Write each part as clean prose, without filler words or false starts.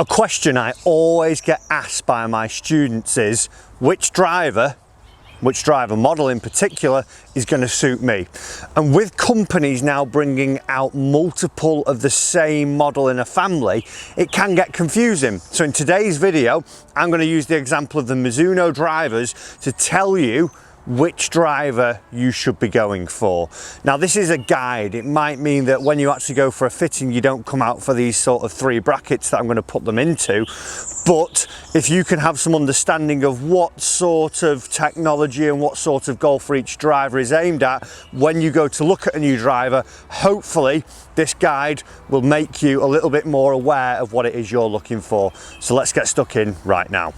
A question I always get asked by my students is which driver model in particular is going to suit me. And with companies now bringing out multiple of the same model in a family, it can get confusing. So in today's video, I'm going to use the example of the Mizuno drivers to tell you which driver you should be going for. Now this is a guide. It might mean that when you actually go for a fitting, you don't come out for these sort of 3 brackets that I'm going to put them into. But if you can have some understanding of what sort of technology and what sort of golfer each driver is aimed at when you go to look at a new driver, hopefully this guide will make you a little bit more aware of what it is you're looking for. So let's get stuck in right now.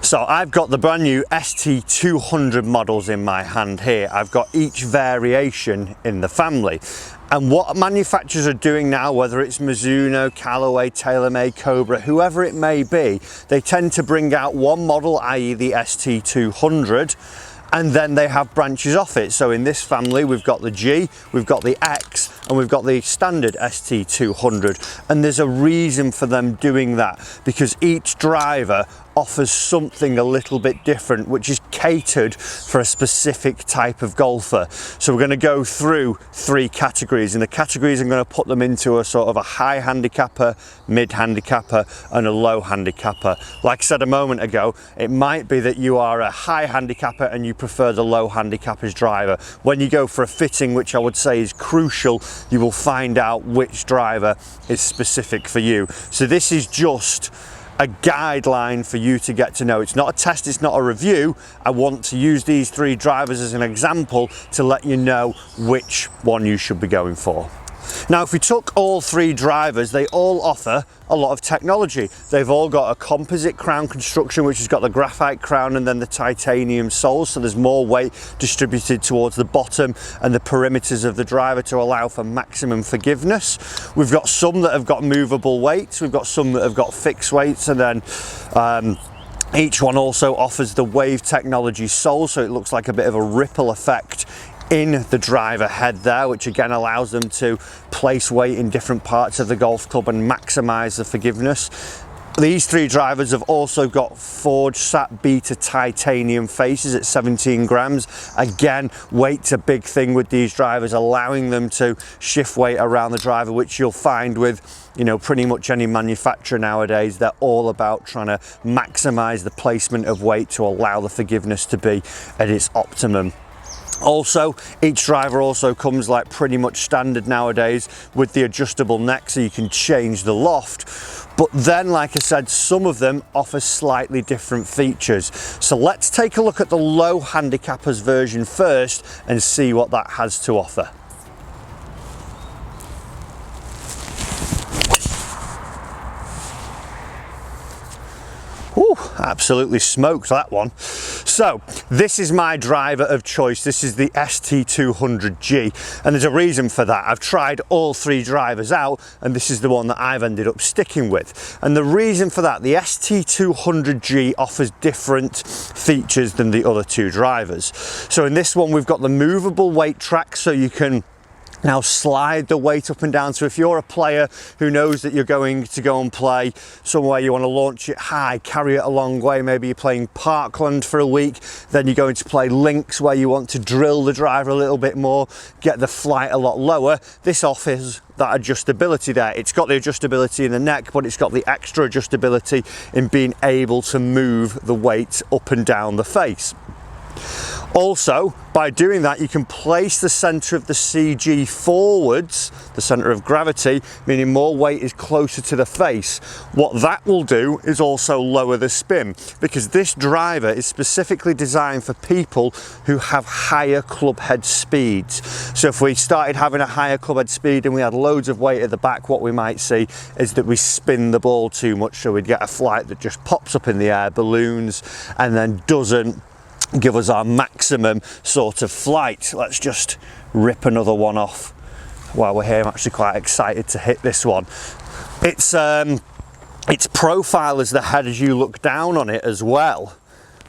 So I've got the brand new ST 200 models in my hand here. I've got each variation in the family. And what manufacturers are doing now, whether it's Mizuno, Callaway, TaylorMade, Cobra, whoever it may be, they tend to bring out one model, i.e. the ST 200, and then they have branches off it. So in this family, we've got the G, we've got the X, and we've got the standard ST 200. And there's a reason for them doing that, because each driver offers something a little bit different, which is catered for a specific type of golfer. So we're going to go through 3 categories, and the categories I'm going to put them into a sort of a high handicapper, mid handicapper, and a low handicapper. Like I said a moment ago, it might be that you are a high handicapper and you prefer the low handicapper's driver. When you go for a fitting, which I would say is crucial, you will find out which driver is specific for you. So this is just a guideline for you to get to know. It's not a test, it's not a review. I want to use these 3 drivers as an example to let you know which one you should be going for. Now, if we took all 3 drivers, they all offer a lot of technology. They've all got a composite crown construction, which has got the graphite crown and then the titanium soles, so there's more weight distributed towards the bottom and the perimeters of the driver to allow for maximum forgiveness. We've got some that have got movable weights, we've got some that have got fixed weights, and then each one also offers the wave technology sole, so it looks like a bit of a ripple effect in the driver head there, which again allows them to place weight in different parts of the golf club and maximize the forgiveness. These 3 drivers have also got forged sat beta titanium faces at 17 grams. Again, weight's a big thing with these drivers, allowing them to shift weight around the driver, which you'll find with, you know, pretty much any manufacturer nowadays. They're all about trying to maximize the placement of weight to allow the forgiveness to be at its optimum. Also, each driver also comes like pretty much standard nowadays with the adjustable neck, so you can change the loft. But then, like I said, some of them offer slightly different features. So let's take a look at the low handicappers version first and see what that has to offer. Ooh, absolutely smoked that one. So this is my driver of choice. This is the ST 200G, and there's a reason for that. I've tried all 3 drivers out, and this is the one that I've ended up sticking with. And the reason for that, the ST 200G offers different features than the other 2 drivers. So in this one, we've got the movable weight track, so you can now slide the weight up and down. So if you're a player who knows that you're going to go and play somewhere, you want to launch it high, carry it a long way, maybe you're playing Parkland for a week, then you're going to play links where you want to drill the driver a little bit more, get the flight a lot lower, this offers that adjustability there. It's got the adjustability in the neck, but it's got the extra adjustability in being able to move the weight up and down the face. Also, by doing that, you can place the center of the CG forwards, the center of gravity, meaning more weight is closer to the face. What that will do is also lower the spin, because this driver is specifically designed for people who have higher club head speeds. So if we started having a higher club head speed and we had loads of weight at the back, what we might see is that we spin the ball too much, so we'd get a flight that just pops up in the air, balloons, and then doesn't give us our maximum sort of flight. Let's just rip another one off while we're here. I'm actually quite excited to hit this one. Its profile as the head, as you look down on it as well,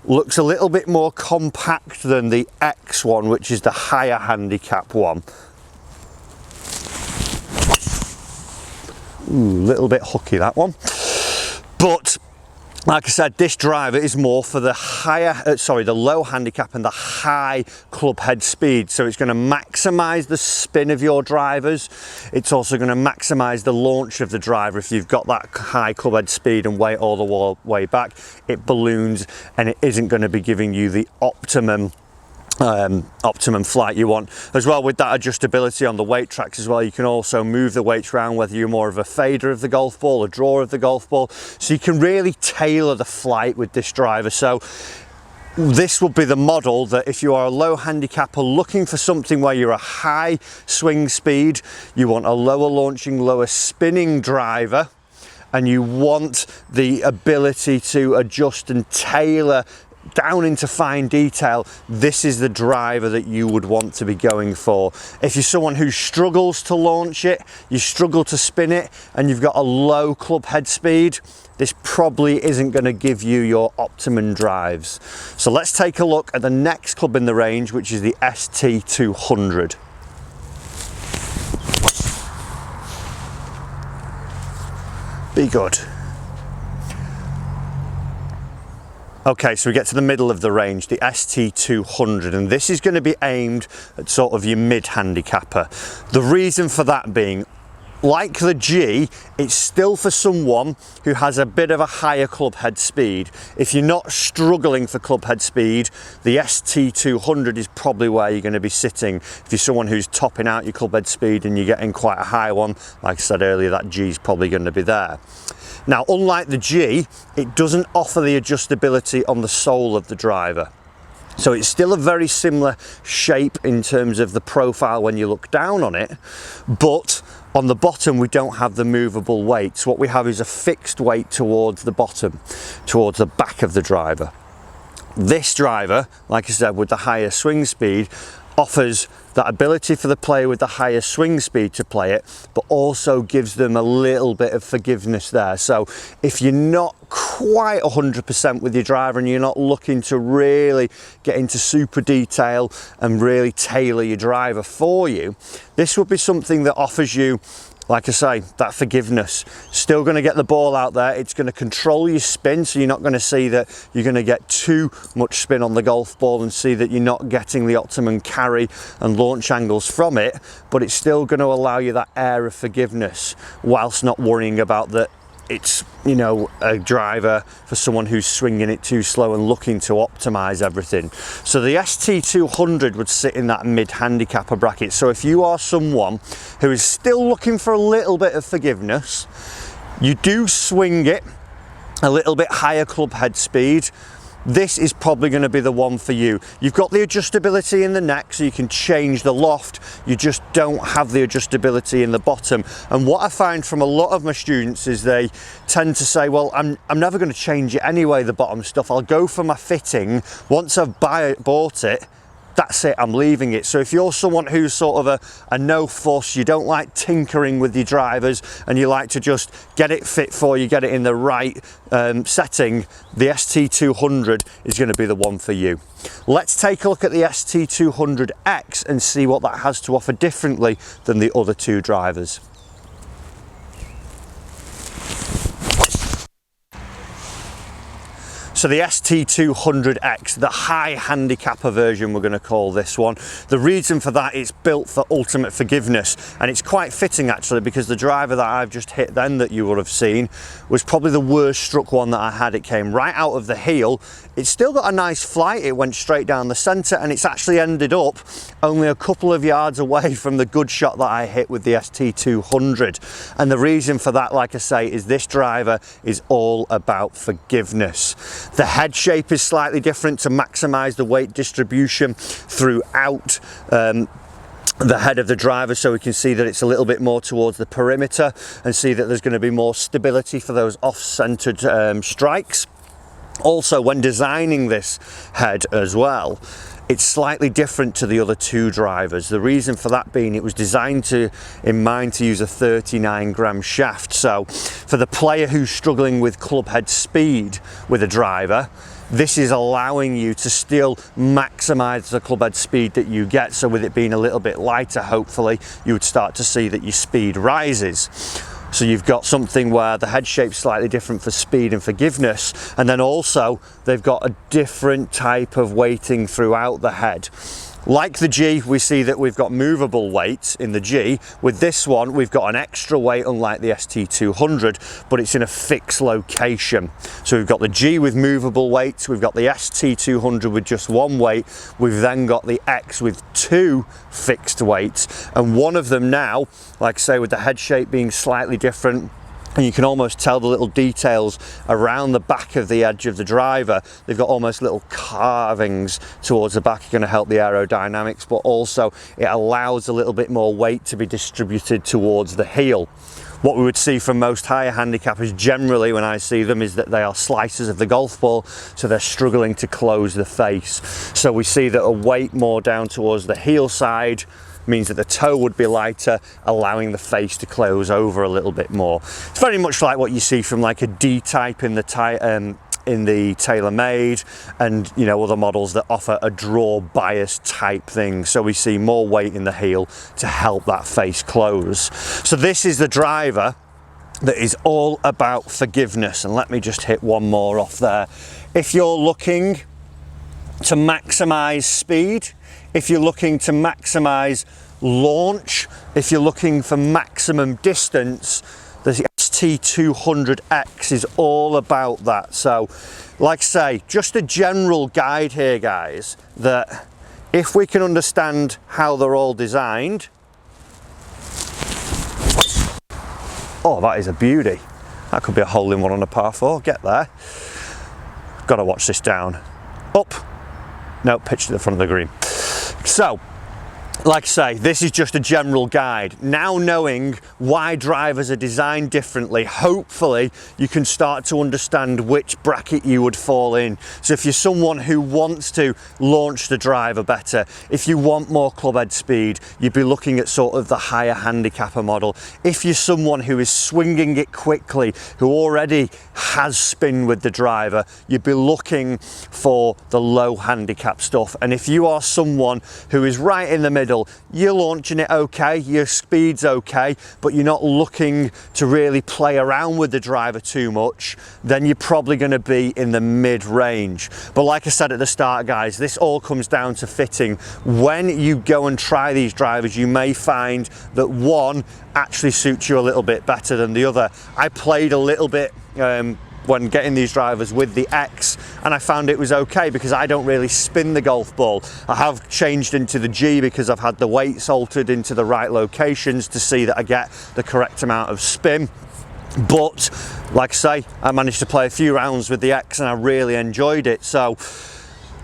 looks a little bit more compact than the X one, which is the higher handicap one. Little bit hooky, that one. But like I said, this driver is more for the the low handicap and the high club head speed. So it's going to maximize the spin of your drivers. It's also going to maximize the launch of the driver. If you've got that high club head speed and weight all the way back, it balloons and it isn't going to be giving you the optimum flight you want. As well, with that adjustability on the weight tracks as well, you can also move the weights around, whether you're more of a fader of the golf ball, a drawer of the golf ball, so you can really tailor the flight with this driver. So this will be the model that if you are a low handicapper looking for something where you're a high swing speed, you want a lower launching, lower spinning driver, and you want the ability to adjust and tailor down into fine detail, this is the driver that you would want to be going for. If you're someone who struggles to launch it, you struggle to spin it, and you've got a low club head speed, this probably isn't going to give you your optimum drives. So let's take a look at the next club in the range, which is the ST200. Be good. Okay, so we get to the middle of the range, the ST200, and this is going to be aimed at sort of your mid-handicapper. The reason for that being, like the G, it's still for someone who has a bit of a higher club head speed. If you're not struggling for club head speed, the ST200 is probably where you're going to be sitting. If you're someone who's topping out your club head speed and you're getting quite a high one, like I said earlier, that G is probably going to be there. Now, unlike the G, it doesn't offer the adjustability on the sole of the driver. So it's still a very similar shape in terms of the profile when you look down on it, but on the bottom we don't have the movable weights. What we have is a fixed weight towards the bottom, towards the back of the driver. This driver, like I said, with the higher swing speed, offers that ability for the player with the higher swing speed to play it, but also gives them a little bit of forgiveness there. So if you're not quite 100% with your driver and you're not looking to really get into super detail and really tailor your driver for you, this would be something that offers you, like I say, that forgiveness. Still going to get the ball out there. It's going to control your spin, so you're not going to see that you're going to get too much spin on the golf ball and see that you're not getting the optimum carry and launch angles from it, but it's still going to allow you that air of forgiveness whilst not worrying about that it's, you know, a driver for someone who's swinging it too slow and looking to optimize everything. So the ST200 would sit in that mid-handicapper bracket. So if you are someone who is still looking for a little bit of forgiveness, you do swing it a little bit higher club head speed, this is probably going to be the one for you. You've got the adjustability in the neck, so you can change the loft. You just don't have the adjustability in the bottom. And what I find from a lot of my students is they tend to say, well, I'm never going to change it anyway, the bottom stuff. I'll go for my fitting. Once I've bought it, that's it, I'm leaving it. So if you're someone who's sort of a no fuss, you don't like tinkering with your drivers and you like to just get it fit for you, get it in the right setting, the ST200 is going to be the one for you. Let's take a look at the ST200X and see what that has to offer differently than the other two drivers. So the ST200X, the high handicapper version, we're going to call this one. The reason for that, it's built for ultimate forgiveness, and it's quite fitting actually, because the driver that I've just hit then that you would have seen was probably the worst struck one that I had. It came right out of the heel. It's still got a nice flight. It went straight down the center, and it's actually ended up only a couple of yards away from the good shot that I hit with the ST200. And the reason for that, like I say, is this driver is all about forgiveness. The head shape is slightly different to maximize the weight distribution throughout the head of the driver, so we can see that it's a little bit more towards the perimeter and see that there's going to be more stability for those off-centered strikes. Also, when designing this head as well, it's slightly different to the other two drivers. The reason for that being, it was designed in mind to use a 39 gram shaft. So for the player who's struggling with club head speed with a driver, this is allowing you to still maximize the club head speed that you get. So with it being a little bit lighter, hopefully you would start to see that your speed rises. So you've got something where the head shape's slightly different for speed and forgiveness, and then also they've got a different type of weighting throughout the head. Like the G, we see that we've got movable weight in the G. With this one, we've got an extra weight, unlike the ST200, but it's in a fixed location. So we've got the G with movable weight, we've got the ST200 with just one weight, we've then got the X with two fixed weights, and one of them now, like I say, with the head shape being slightly different, and you can almost tell the little details around the back of the edge of the driver. They've got almost little carvings towards the back, going to help the aerodynamics, but also it allows a little bit more weight to be distributed towards the heel. What we would see from most higher handicappers generally when I see them is that they are slicers of the golf ball, so they're struggling to close the face. So we see that a weight more down towards the heel side means that the toe would be lighter, allowing the face to close over a little bit more. It's very much like what you see from like a D-type in the TaylorMade, and you know, other models that offer a draw bias type thing. So we see more weight in the heel to help that face close. So this is the driver that is all about forgiveness. And let me just hit one more off there. If you're looking to maximize speed, if you're looking to maximize launch, if you're looking for maximum distance, the ST200X is all about that. So like I say, just a general guide here, guys, that if we can understand how they're all designed, oh, that is a beauty. That could be a hole-in-one on a par 4, get there. Got to watch this down. Up, no, pitch to the front of the green. So, like I say, this is just a general guide. Now knowing why drivers are designed differently, hopefully you can start to understand which bracket you would fall in. So if you're someone who wants to launch the driver better, if you want more club head speed, you'd be looking at sort of the higher handicapper model. If you're someone who is swinging it quickly, who already has spin with the driver, you'd be looking for the low handicap stuff. And if you are someone who is right in the middle, you're launching it okay, your speed's okay, but you're not looking to really play around with the driver too much, then you're probably going to be in the mid-range. But like I said at the start, guys, this all comes down to fitting. When you go and try these drivers, you may find that one actually suits you a little bit better than the other. I played a little bit when getting these drivers with the X, and I found it was okay because I don't really spin the golf ball. I have changed into the G because I've had the weights altered into the right locations to see that I get the correct amount of spin. But like I say, I managed to play a few rounds with the X and I really enjoyed it. So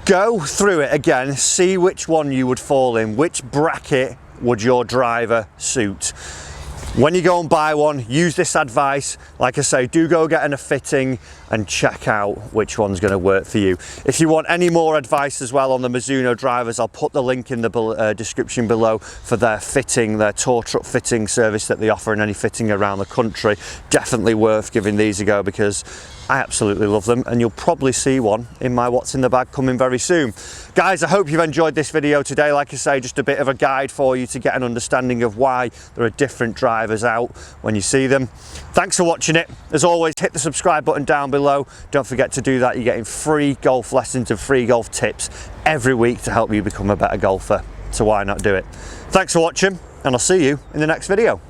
go through it again, see which one you would fall in, which bracket would your driver suit. When you go and buy one, use this advice. Like I say, do go get a fitting and check out which one's going to work for you. If you want any more advice as well on the Mizuno drivers, I'll put the link in the description below for their fitting, their tour truck fitting service that they offer in any fitting around the country. Definitely worth giving these a go because I absolutely love them, and you'll probably see one in my What's in the Bag coming very soon. Guys, I hope you've enjoyed this video today. Like I say, just a bit of a guide for you to get an understanding of why there are different drivers out when you see them. Thanks for watching it. As always, hit the subscribe button down below. Don't forget to do that. You're getting free golf lessons and free golf tips every week to help you become a better golfer. So why not do it? Thanks for watching, and I'll see you in the next video.